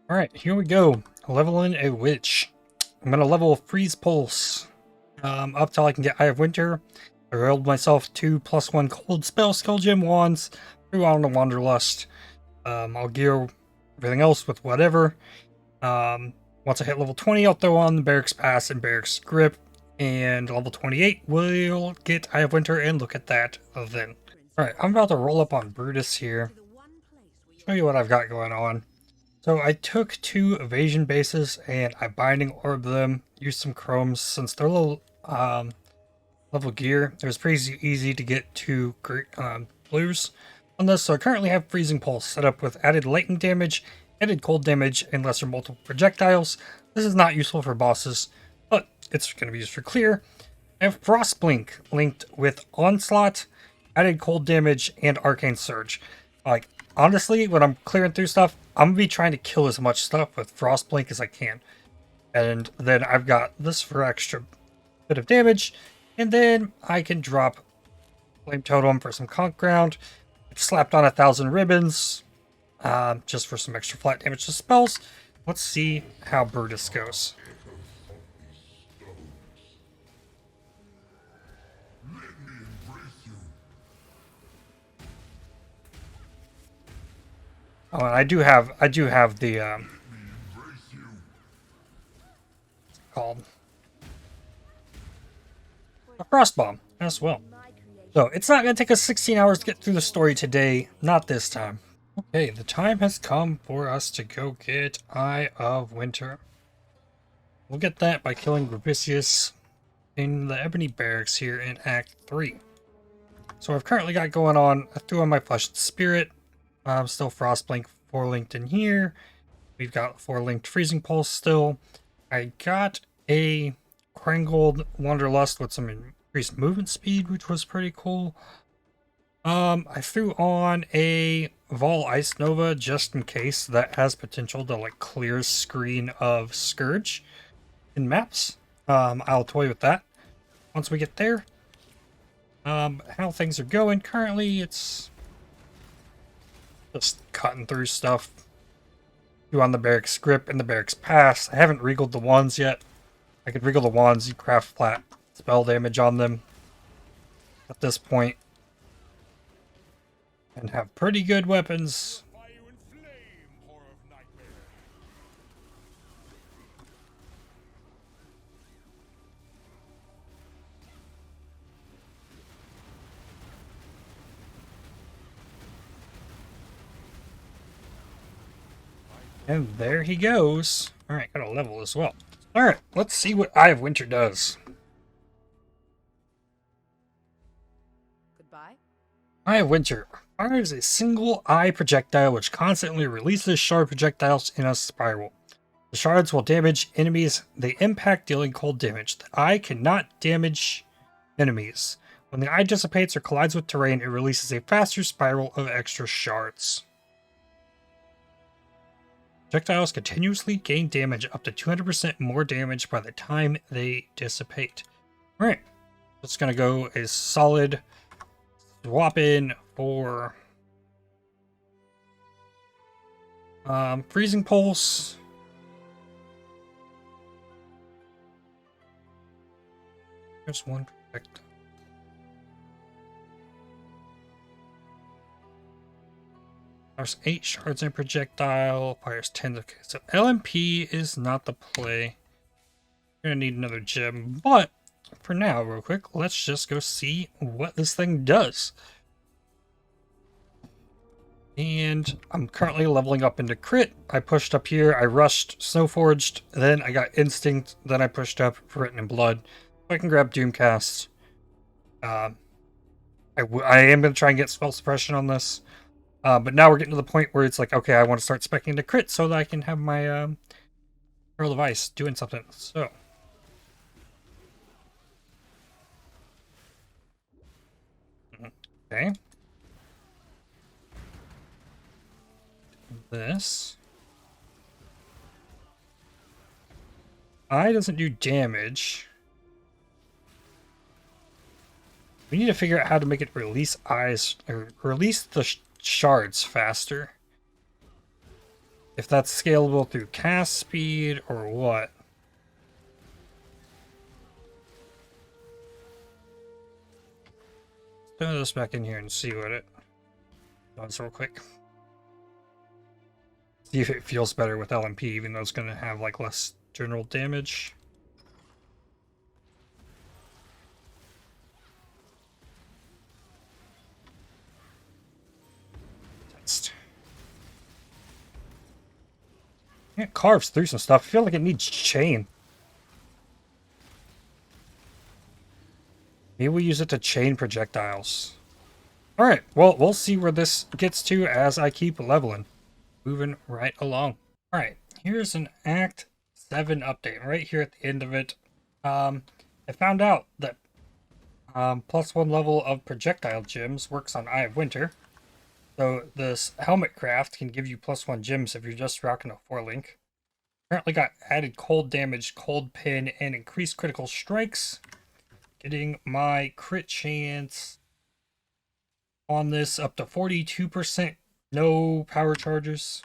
Alright, here we go. Leveling a witch. I'm gonna level Freeze Pulse up till I can get Eye of Winter. I rolled myself 2+1 cold spell skill gem wands, threw on the Wanderlust. I'll gear everything else with whatever. Once I hit level 20, I'll throw on the Barracks Pass and Barracks Grip. And level 28, we'll get Eye of Winter and look at that then. Alright, I'm about to roll up on Brutus here. Show you what I've got going on. So I took 2 evasion bases and I binding orb them, used some chromes since they're low level gear. It was pretty easy to get 2 blues on this. So I currently have Freezing Pulse set up with added lightning damage, added cold damage, and lesser multiple projectiles. This is not useful for bosses, but it's going to be used for clear. I have Frost Blink linked with Onslaught, added cold damage, and Arcane Surge. Like, honestly, when I'm clearing through stuff, I'm going to be trying to kill as much stuff with Frost Blink as I can. And then I've got this for extra bit of damage. And then I can drop Flame Totem for some conk ground. I've slapped on 1,000 ribbons just for some extra flat damage to spells. Let's see how Brutus goes. Oh, and I do have the called a Frost Bomb as well. So it's not going to take us 16 hours to get through the story today. Not this time. Okay, the time has come for us to go get Eye of Winter. We'll get that by killing Grubicius in the Ebony Barracks here in Act 3. So I've currently got going on, I threw on my Flesh and Spirit. I'm still Frostblink 4 linked in here. We've got 4 linked Freezing Pulse still. I got a Krangled Wanderlust with some increased movement speed, which was pretty cool. I threw on a Vol Ice Nova just in case that has potential to like clear screen of Scourge in maps. I'll toy with that once we get there. How things are going currently, it's just cutting through stuff. You on the Barracks Grip and the Barracks Pass. I haven't regaled the wands yet. I could regal the wands, you craft flat spell damage on them at this point. And have pretty good weapons. And there he goes. Alright, got a level as well. Alright, let's see what Eye of Winter does. Goodbye. Eye of Winter fires a single eye projectile which constantly releases shard projectiles in a spiral. The shards will damage enemies they impact, dealing cold damage. The eye cannot damage enemies. When the eye dissipates or collides with terrain, it releases a faster spiral of extra shards. Projectiles continuously gain damage up to 200% more damage by the time they dissipate. Alright, it's going to go a solid swap in for Freezing Pulse. There's one projectile. Fires 8 shards in projectile, fires 10. Okay, so LMP is not the play. We're gonna need another gem, but for now, real quick, let's just go see what this thing does. And I'm currently leveling up into crit. I pushed up here, I rushed Snowforged, then I got Instinct, then I pushed up Written in Blood. So I can grab Doomcast. I am going to try and get Spell Suppression on this. But now we're getting to the point where it's like, okay, I want to start speccing into crit so that I can have my Pearl of Ice doing something. So. Okay. This. Eye doesn't do damage. We need to figure out how to make it release eyes, or release the shards faster. If that's scalable through cast speed or what. Throw this back in here and see what it does real quick. See if it feels better with LMP, even though it's going to have like less general damage. Test. It carves through some stuff. I feel like it needs chain. Maybe we use it to chain projectiles. Alright, well, we'll see where this gets to as I keep leveling. Moving right along. Alright, here's an Act 7 update. Right here at the end of it, I found out that +1 level of projectile gems works on Eye of Winter. So this helmet craft can give you +1 gems if you're just rocking a 4-link. Currently got added cold damage, cold pin, and increased critical strikes. Getting my crit chance on this up to 42%. No power charges.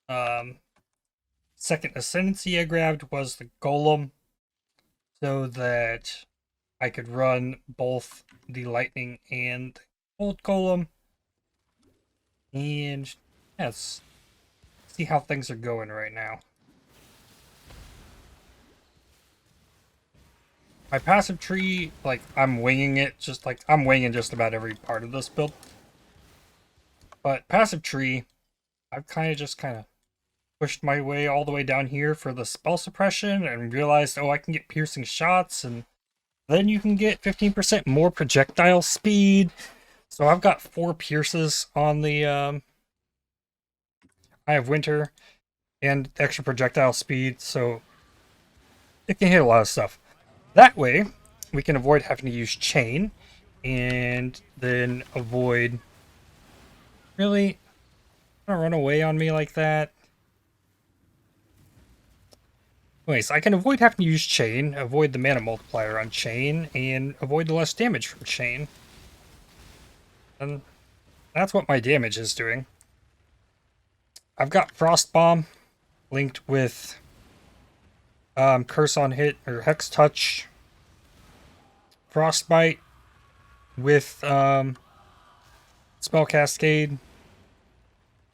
Second ascendancy I grabbed was the golem, so that I could run both the lightning and cold golem. And let's see how things are going right now. My passive tree, like, I'm winging it, I'm winging just about every part of this build. But passive tree, I've kind of pushed my way all the way down here for the spell suppression and realized, oh, I can get piercing shots, and then you can get 15% more projectile speed. So I've got 4 pierces on the Eye of Winter and extra projectile speed, so it can hit a lot of stuff. That way, we can avoid having to use chain, and then avoid... Really? Don't run away on me like that. Anyways, I can avoid having to use chain, avoid the mana multiplier on chain, and avoid the less damage from chain. And that's what my damage is doing. I've got Frost Bomb linked with Curse on Hit, or Hex Touch, Frostbite with Spell Cascade,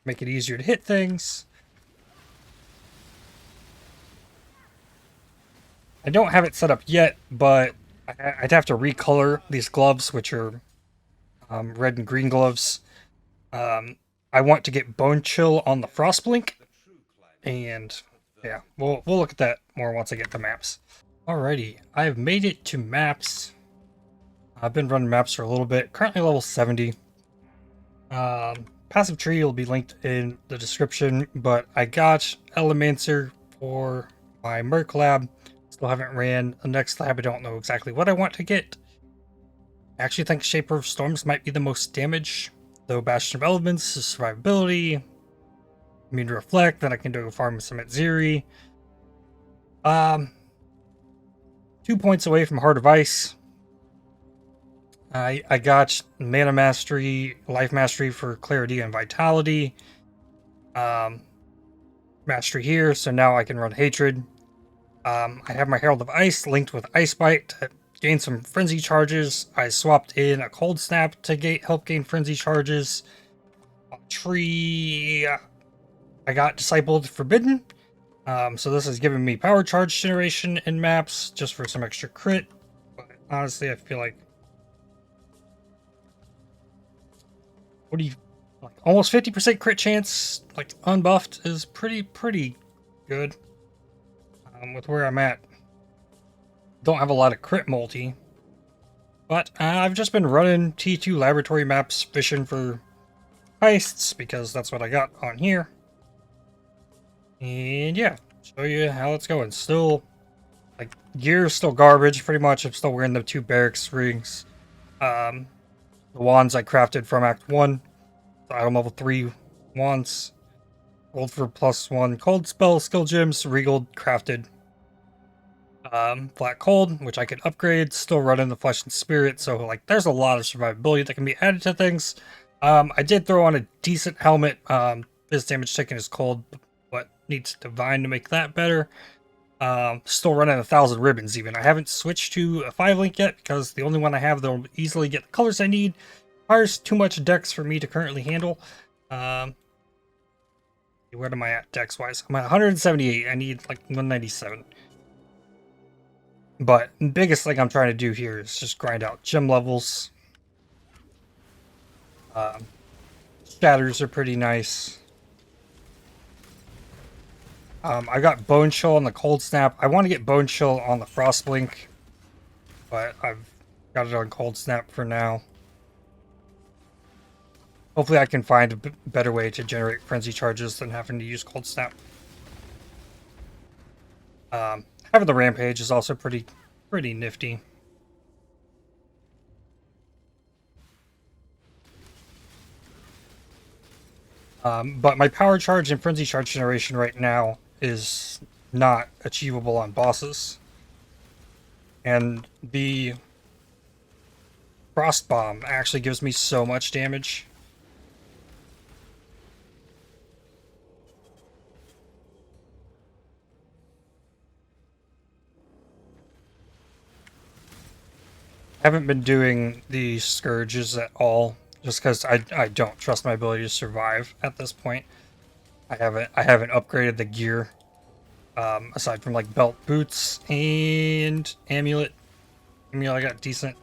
make it easier to hit things. I don't have it set up yet, but I'd have to recolor these gloves, which are red and green gloves. I want to get Bone Chill on the Frostblink, and yeah, we'll look at that more once I get the maps. Alrighty, I've made it to maps. I've been running maps for a little bit, currently level 70. Passive tree will be linked in the description, but I got Elementalist for my Merc lab. Still haven't ran the next lab. I don't know exactly what I want to get. I actually think Shaper of Storms might be the most damage, though Bastion of Elements is survivability. Immune to Reflect, then I can do farm some at Zeri. 2 points away from Heart of Ice. I got Mana Mastery, Life Mastery for Clarity and Vitality. Mastery here, so now I can run Hatred. I have my Herald of Ice linked with Ice Bite to gain some Frenzy charges. I swapped in a Cold Snap to help gain Frenzy charges. Tree, I got Discipled Forbidden. So this is giving me power charge generation in maps just for some extra crit. But honestly, I feel like almost 50% crit chance, like unbuffed, is pretty good. With where I'm at, don't have a lot of crit multi, but I've just been running T2 laboratory maps, fishing for heists because that's what I got on here. And yeah, show you how it's going. Still, like, gear's still garbage pretty much. I'm still wearing the 2 barracks rings. The wands I crafted from Act 1, the item level 3 wands. Gold for +1 cold spell skill gems, regal crafted flat cold, which I could upgrade. Still running the flesh and spirit, so like there's a lot of survivability that can be added to things. I did throw on a decent helmet. his damage taken is cold, but needs divine to make that better. Still running 1,000 ribbons even. I haven't switched to a 5-link yet because the only one I have that'll easily get the colors I need requires too much dex for me to currently handle. Where am I at dex-wise? I'm at 178. I need like 197. But the biggest thing I'm trying to do here is just grind out gem levels. Shatters are pretty nice. I got Bone Chill on the Cold Snap. I want to get Bone Chill on the Frost Blink, but I've got it on Cold Snap for now. Hopefully I can find a better way to generate Frenzy charges than having to use Cold Snap. Having the Rampage is also pretty nifty. But my Power Charge and Frenzy Charge generation right now is not achievable on bosses. And the Frost Bomb actually gives me so much damage. I haven't been doing the Scourges at all, just because I don't trust my ability to survive at this point. I haven't upgraded the gear. Aside from like belt, boots, and amulet. I got decent.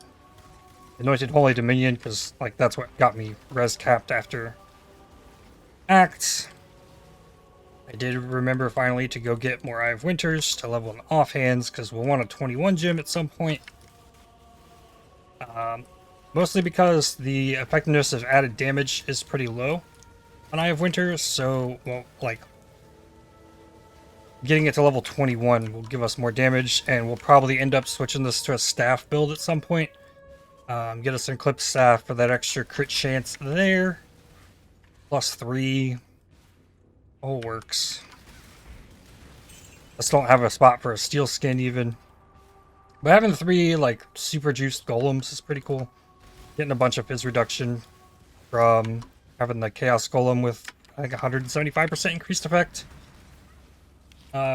Anointed Holy Dominion, because like that's what got me res capped after acts. I did remember finally to go get more Eye of Winters to level in the offhands, because we'll want a 21 gem at some point. Mostly because the effectiveness of added damage is pretty low on Eye of Winters, so well, like getting it to level 21 will give us more damage, and we'll probably end up switching this to a staff build at some point. Get us an Eclipse Staff for that extra crit chance there. +3. All works. Just don't have a spot for a Steel Skin even. But having 3 like super juiced golems is pretty cool. Getting a bunch of Fizz reduction from having the Chaos Golem with I think 175% increased effect.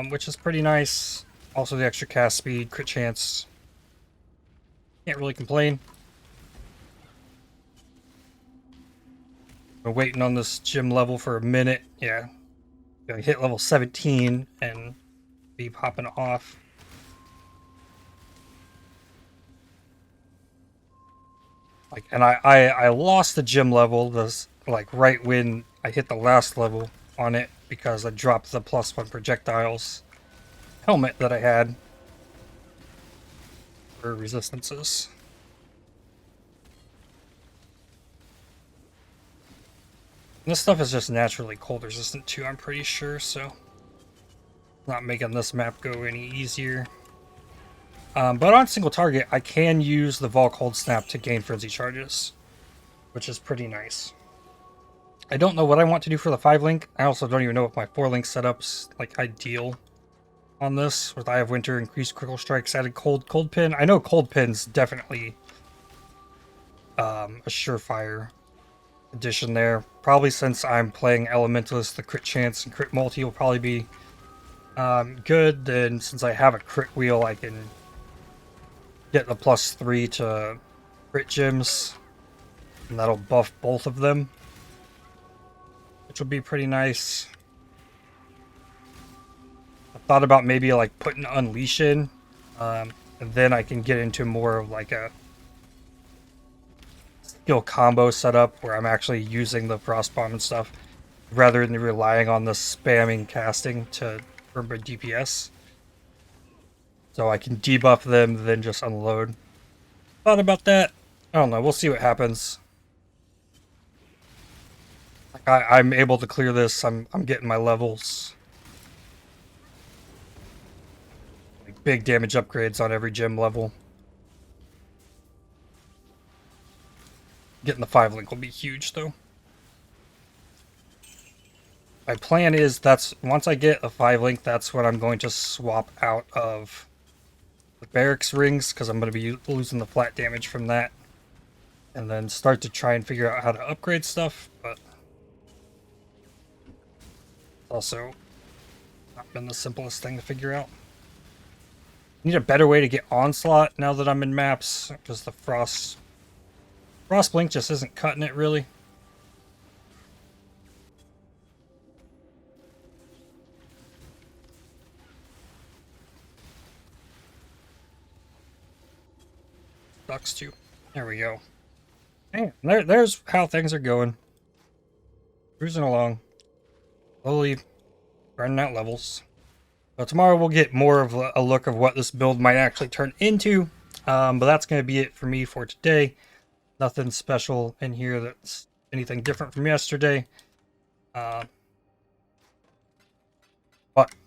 Which is pretty nice. Also the extra cast speed, crit chance. Can't really complain. Been waiting on this gym level for a minute. Yeah. Gonna hit level 17 and be popping off. Like, and I lost the gym level this like right when I hit the last level on it, because I dropped the +1 projectiles helmet that I had for resistances. And this stuff is just naturally cold resistant too, I'm pretty sure, so not making this map go any easier. But on single target, I can use the Vol Cold Snap to gain Frenzy charges, which is pretty nice. I don't know what I want to do for the 5-link. I also don't even know if my 4-link setup's like ideal on this. With Eye of Winter, increased critical strikes, added cold pin. I know cold pin's definitely a surefire addition there. Probably since I'm playing Elementalist, the crit chance and crit multi will probably be good. Then since I have a crit wheel, I can get the +3 to crit gems, and that'll buff both of them, which will be pretty nice. I thought about maybe like putting Unleash in, and then I can get into more of like a skill combo setup where I'm actually using the Frost Bomb and stuff, rather than relying on the spamming casting for my DPS. So I can debuff them, then just unload. Thought about that. I don't know, we'll see what happens. I'm able to clear this. I'm getting my levels. Like big damage upgrades on every gym level. Getting the 5-link will be huge though. My plan is once I get a 5-link, that's when I'm going to swap out of the barracks rings, because I'm going to be losing the flat damage from that. And then start to try and figure out how to upgrade stuff, but Also, not been the simplest thing to figure out. Need a better way to get Onslaught now that I'm in maps, because the Frost Blink just isn't cutting it really. Sucks too. There we go. Hey, there's how things are going. Cruising along. Slowly grinding out levels. So tomorrow we'll get more of a look of what this build might actually turn into. But that's going to be it for me for today. Nothing special in here that's anything different from yesterday. But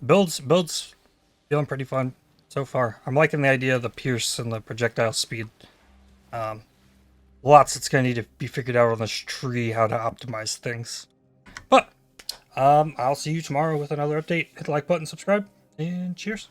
builds feeling pretty fun so far. I'm liking the idea of the pierce and the projectile speed. Lots that's going to need to be figured out on this tree, how to optimize things. But I'll see you tomorrow with another update. Hit the like button, subscribe, and cheers.